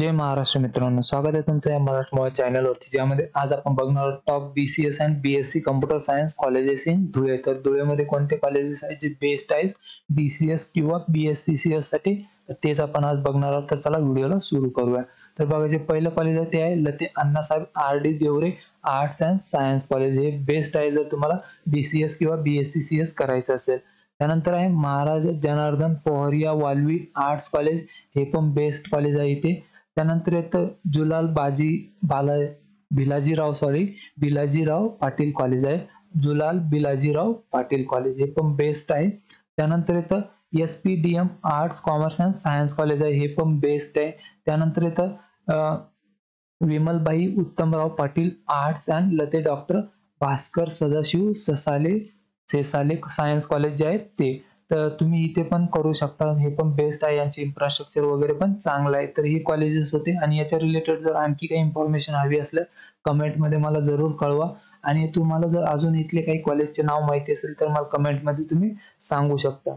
जय महाराष्ट्र मित्रांनो, स्वागत आहे तुमचं या मराठी मोबाईल चॅनलवरती, ज्यामध्ये आज आपण बघणार आहोत top BCS and BSc computer science colleges in Dhule. तर धुळेमध्ये कोणते कॉलेजेस आहेत जे बेस्ट आहेत BCS किंवा BSc साठी, तर तेच आपण आज बघणार आहोत. तर चला व्हिडिओला सुरू करूया. तर बघा, जे पहिलं कॉलेज आहे ते आहे late Annasaheb RD Devre arts and science college. हे बेस्ट आहे जर तुम्हाला BCS किंवा BSc करायचं असेल. त्यानंतर आहे महाराज जनार्दन पोहरिया वाल्वी आर्ट्स कॉलेज. हे पण बेस्ट कॉलेज आहे इथे. त्यानंतर येतं जुलाल बिलाजीराव पाटील कॉलेज आहे. जुलाल बिलाजीराव पाटील कॉलेज हे पण बेस्ट आहे. त्यानंतर येतं SPDM arts commerce and science college आहे. हे पण बेस्ट आहे. त्यानंतर येतं Vimalbai Uttamrao Patil arts and late doctor Bhaskar Sadashiv Sesale science college जे आहेत ते. तर तुम्ही इथे पण करू शकता. हे पण बेस्ट आहे. यांचे इन्फ्रास्ट्रक्चर वगैरे पण चांगलं आहे. तर हे कॉलेजेस होते. आणि याच्या रिलेटेड जर आणखी काही इन्फॉर्मेशन हवी असल्यास कमेंटमध्ये मला जरूर कळवा. आणि तुम्हाला जर अजून इथले काही कॉलेजचे नाव माहिती असेल तर मला कमेंटमध्ये तुम्ही सांगू शकता.